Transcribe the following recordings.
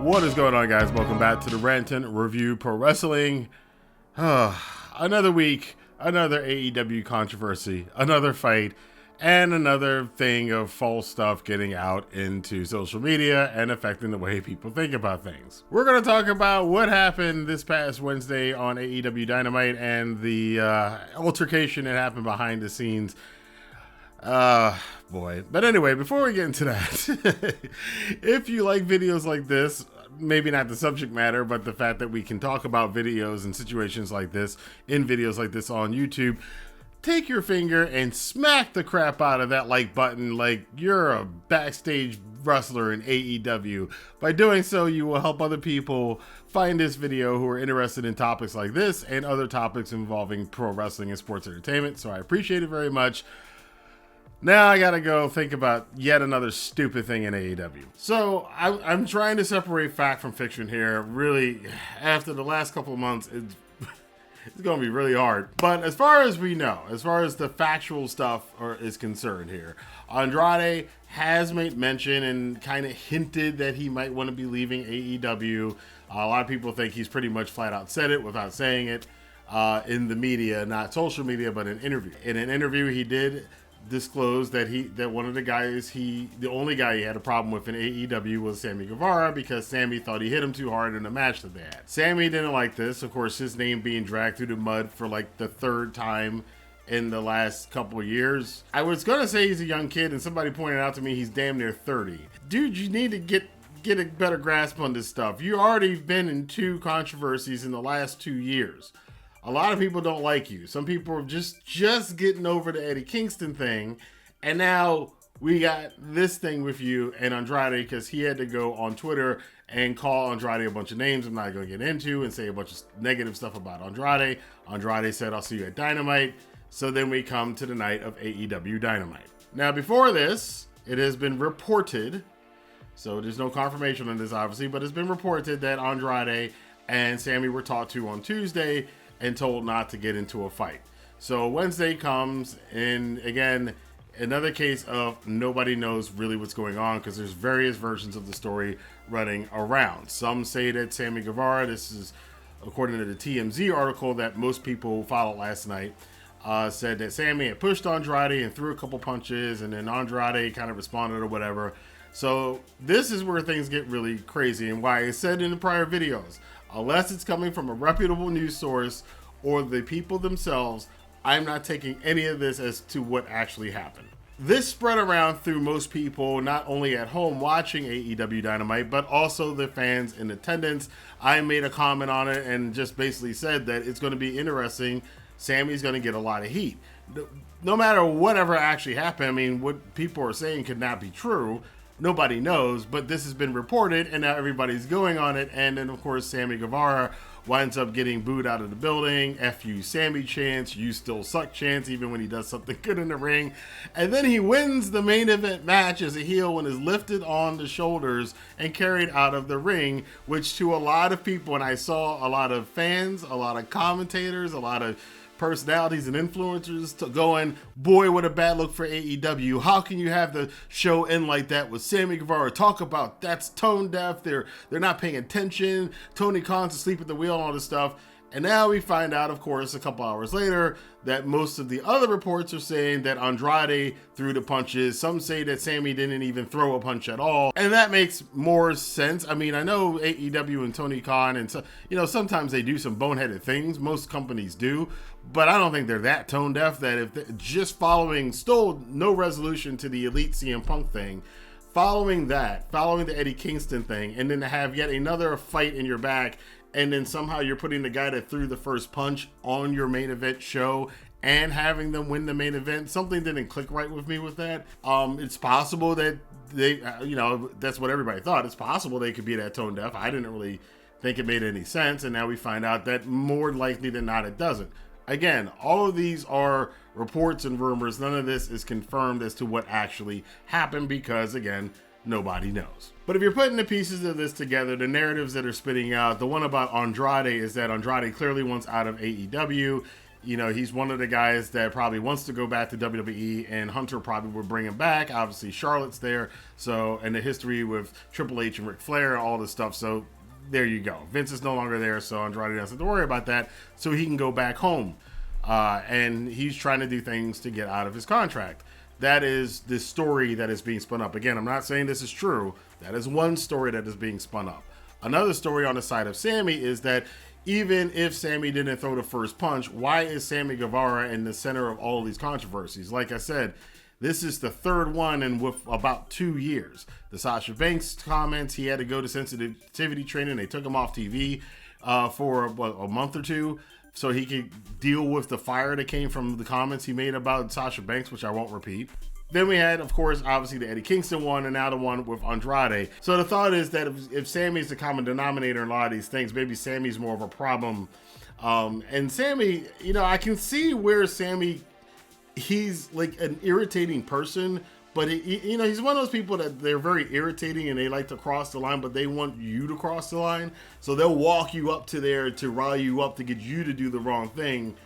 What is going on, guys? Welcome back to the Rantin Review Pro Wrestling. Another week, another AEW controversy, another fight, and another thing of false stuff getting out into social media and affecting the way people think about things. We're going to talk about what happened this past Wednesday on AEW Dynamite and the altercation that happened behind the scenes. But anyway, before we get into that, if you like videos like this, maybe not the subject matter, but the fact that we can talk about videos and situations like this in videos like this on YouTube, take your finger and smack the crap out of that like button like you're a backstage wrestler in AEW. By doing so, you will help other people find this video who are interested in topics like this and other topics involving pro wrestling and sports entertainment. So I appreciate it very much. Now I gotta go think about yet another stupid thing in AEW. So I'm trying to separate fact from fiction here. Really, after the last couple of months, it's gonna be really hard. But as far as we know, as far as the factual stuff is concerned here, Andrade has made mention and kind of hinted that he might want to be leaving AEW. A lot of people think he's pretty much flat out said it without saying it in the media, not social media, but in interview. In an interview, he did disclosed that one of the guys the only guy he had a problem with in AEW was Sammy Guevara, because Sammy thought he hit him too hard in a match that they had. Sammy didn't like this, of course, his name being dragged through the mud for like the third time in the last couple of years. I was gonna say he's a young kid, and somebody pointed out to me he's damn near 30. Dude, you need to get a better grasp on this stuff. You already been in 2 controversies in the last 2 years. A lot of people don't like you. Some people are just getting over the Eddie Kingston thing. And now we got this thing with you and Andrade, because he had to go on Twitter and call Andrade a bunch of names I'm not going to get into and say a bunch of negative stuff about Andrade. Andrade said, "I'll see you at Dynamite." So then we come to the night of AEW Dynamite. Now, before this, it has been reported, so there's no confirmation on this obviously, but it's been reported that Andrade and Sammy were talked to on Tuesday and told not to get into a fight. So Wednesday comes, and again, another case of nobody knows really what's going on, because there's various versions of the story running around. Some say that Sammy Guevara, this is according to the TMZ article that most people followed last night, said that Sammy had pushed Andrade and threw a couple punches, and then Andrade kind of responded or whatever. So this is where things get really crazy, and why I said in the prior videos, unless it's coming from a reputable news source or the people themselves, I'm not taking any of this as to what actually happened. This spread around through most people, not only at home watching AEW Dynamite, but also the fans in attendance. I made a comment on it and just basically said that it's going to be interesting. Sammy's going to get a lot of heat. No matter whatever actually happened, I mean, what people are saying could not be true. Nobody knows, but this has been reported, and now everybody's going on it. And then, of course, Sammy Guevara winds up getting booed out of the building. F you, Sammy chants, you still suck chants, even when he does something good in the ring. And then he wins the main event match as a heel and is lifted on the shoulders and carried out of the ring, which to a lot of people, and I saw a lot of fans, a lot of commentators, a lot of personalities and influencers going, boy, what a bad look for AEW. How can you have the show end like that with Sammy Guevara? Talk about that's tone deaf. They're not paying attention. Tony Khan's asleep at the wheel and all this stuff. And now we find out, of course, a couple hours later, that most of the other reports are saying that Andrade threw the punches. Some say that Sammy didn't even throw a punch at all. And that makes more sense. I mean, I know AEW and Tony Khan, and so, sometimes they do some boneheaded things. Most companies do. But I don't think they're that tone deaf that if just following, still no resolution to the Elite CM Punk thing, following the Eddie Kingston thing, and then to have yet another fight in your back, and then somehow you're putting the guy that threw the first punch on your main event show and having them win the main event, something didn't click right with me with that. It's possible that they, that's what everybody thought. It's possible they could be that tone deaf. I didn't really think it made any sense, and now we find out that more likely than not it doesn't. Again, all of these are reports and rumors. None of this is confirmed as to what actually happened because, again, nobody knows. But if you're putting the pieces of this together, the narratives that are spitting out, the one about Andrade is that Andrade clearly wants out of AEW. You know, he's one of the guys that probably wants to go back to WWE, and Hunter probably would bring him back. Obviously, Charlotte's there, so, and the history with Triple H and Ric Flair, all this stuff. So there you go. Vince is no longer there, so Andrade doesn't have to worry about that. So he can go back home, and he's trying to do things to get out of his contract. That is the story that is being spun up. Again, I'm not saying this is true. That is one story that is being spun up. Another story on the side of Sammy is that even if Sammy didn't throw the first punch, why is Sammy Guevara in the center of all of these controversies? Like I said, this is the third one in with about 2 years. The Sasha Banks comments, he had to go to sensitivity training. They took him off TV for a month or two, so he could deal with the fire that came from the comments he made about Sasha Banks, which I won't repeat. Then we had, of course, obviously the Eddie Kingston one, and now the one with Andrade. So the thought is that if Sammy's the common denominator in a lot of these things, maybe Sammy's more of a problem. And Sammy, you know, I can see where Sammy, he's like an irritating person, but you know, he's one of those people that they're very irritating and they like to cross the line, but they want you to cross the line. So they'll walk you up to there to rile you up to get you to do the wrong thing.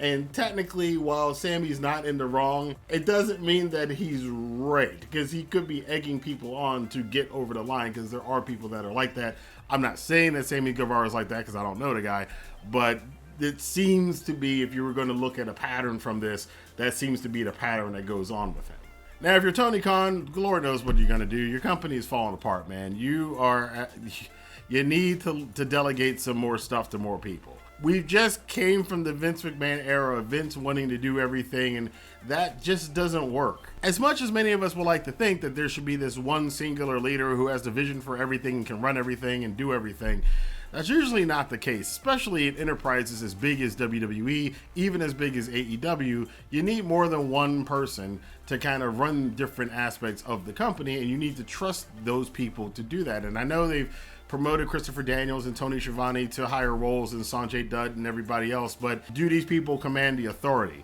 And technically, while Sammy's not in the wrong, it doesn't mean that he's right, because he could be egging people on to get over the line, because there are people that are like that. I'm not saying that Sammy Guevara is like that, because I don't know the guy, but it seems to be, if you were going to look at a pattern from this, that seems to be the pattern that goes on with him. Now, if you're Tony Khan, Lord knows what you're going to do. Your company is falling apart, man. You need to delegate some more stuff to more people. We just came from the Vince McMahon era of Vince wanting to do everything, and that just doesn't work. As much as many of us would like to think that there should be this one singular leader who has the vision for everything and can run everything and do everything, that's usually not the case, especially in enterprises as big as WWE, even as big as AEW. You need more than one person to kind of run different aspects of the company, and you need to trust those people to do that. And I know they've promoted Christopher Daniels and Tony Schiavone to higher roles than Sanjay Dutt and everybody else, but do these people command the authority?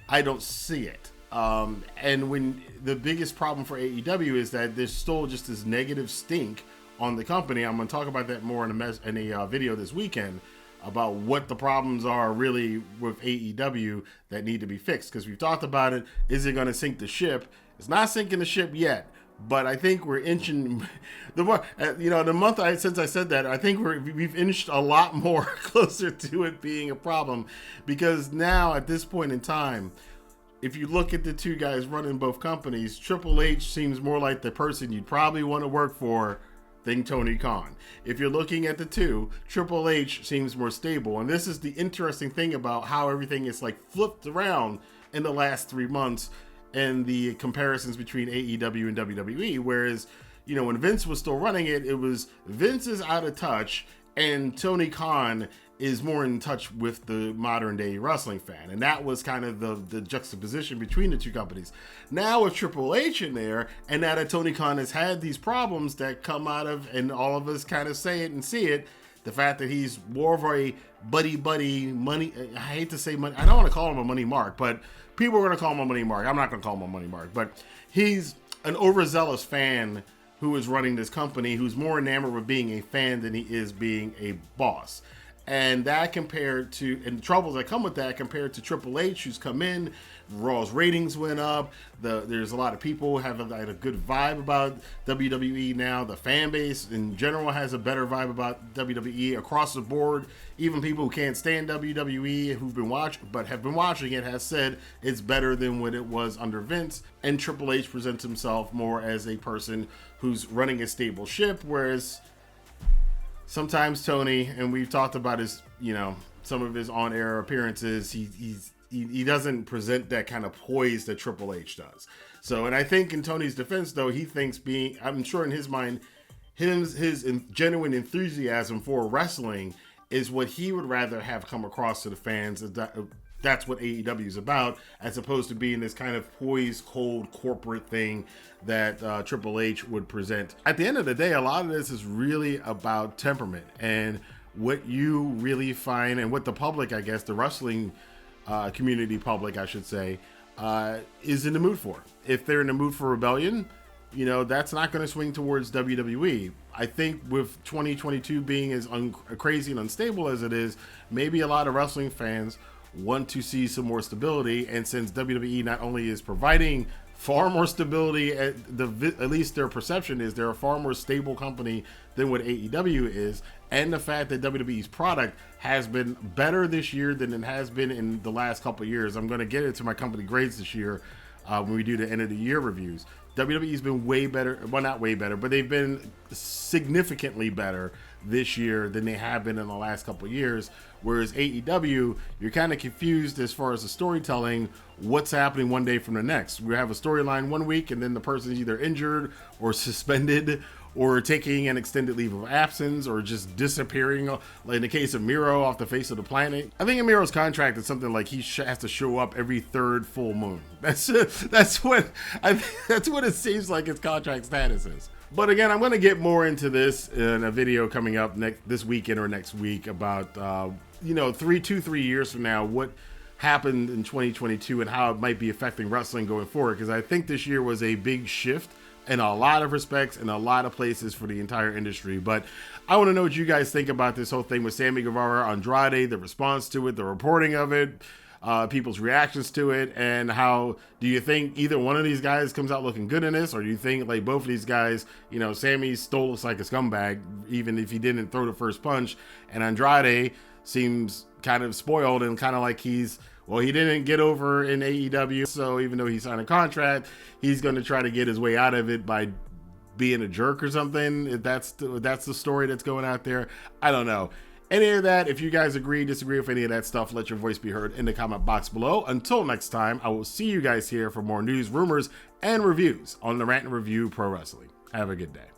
I don't see it. And when the biggest problem for AEW is that there's still just this negative stink on the company. I'm going to talk about that more in a video this weekend about what the problems are really with AEW that need to be fixed, because we've talked about it. Is it going to sink the ship? It's not sinking the ship yet, but I think we're inching the more, the month since I said that, I think we've inched a lot more closer to it being a problem, because now at this point in time, if you look at the two guys running both companies, Triple H seems more like the person you'd probably want to work for than Tony Khan. If you're looking at the two, Triple H seems more stable. And this is the interesting thing about how everything is like flipped around in the last 3 months and the comparisons between AEW and WWE. Whereas, you know, when Vince was still running it, it was Vince is out of touch and Tony Khan is more in touch with the modern day wrestling fan. And that was kind of the juxtaposition between the two companies. Now with Triple H in there, and now that Tony Khan has had these problems that come out of, and all of us kind of say it and see it, the fact that he's more of a buddy money, I hate to say money, I don't want to call him a money mark, but people are going to call him a money mark. I'm not going to call him a money mark, but he's an overzealous fan who is running this company, who's more enamored with being a fan than he is being a boss. And that compared to, and the troubles that come with that compared to Triple H, who's come in, Raw's ratings went up. There's a lot of people who have a good vibe about WWE now. The fan base in general has a better vibe about WWE across the board. Even people who can't stand WWE, who've been have been watching it, has said it's better than what it was under Vince. And Triple H presents himself more as a person who's running a stable ship, whereas sometimes Tony, and we've talked about his, some of his on-air appearances, he doesn't present that kind of poise that Triple H does. So, and I think in Tony's defense, though, he thinks I'm sure in his mind, his genuine enthusiasm for wrestling is what he would rather have come across to the fans. That's what AEW is about, as opposed to being this kind of poised, cold, corporate thing that Triple H would present. At the end of the day, a lot of this is really about temperament and what you really find, and what the public, I guess, the wrestling community public, I should say, is in the mood for. If they're in the mood for rebellion, that's not going to swing towards WWE. I think with 2022 being as crazy and unstable as it is, maybe a lot of wrestling fans want to see some more stability. And since WWE not only is providing far more stability, at least their perception is they're a far more stable company than what AEW is, and the fact that WWE's product has been better this year than it has been in the last couple of years. I'm going to get into my company grades this year when we do the end of the year reviews. WWE's been way better, well, not way better, but they've been significantly better this year than they have been in the last couple of years. Whereas AEW, you're kind of confused as far as the storytelling, what's happening one day from the next. We have a storyline one week and then the person's either injured or suspended or taking an extended leave of absence or just disappearing, like in the case of Miro, off the face of the planet. I think in Miro's contract it's something like he has to show up every third full moon. That's what it seems like his contract status is. But again, I'm going to get more into this in a video coming up this weekend or next week about 3 years from now, what happened in 2022 and how it might be affecting wrestling going forward, because I think this year was a big shift in a lot of respects, in a lot of places for the entire industry. But I want to know what you guys think about this whole thing with Sammy Guevara, Andrade, the response to it, the reporting of it, people's reactions to it, and how do you think either one of these guys comes out looking good in this, or do you think like both of these guys, Sammy still looks like a scumbag, even if he didn't throw the first punch, and Andrade seems kind of spoiled and kind of like he didn't get over in AEW, so even though he signed a contract, he's going to try to get his way out of it by being a jerk or something. If that's the story that's going out there, I don't know. Any of that, if you guys agree, disagree with any of that stuff, let your voice be heard in the comment box below. Until next time, I will see you guys here for more news, rumors, and reviews on the Rantin Review Pro Wrestling. Have a good day.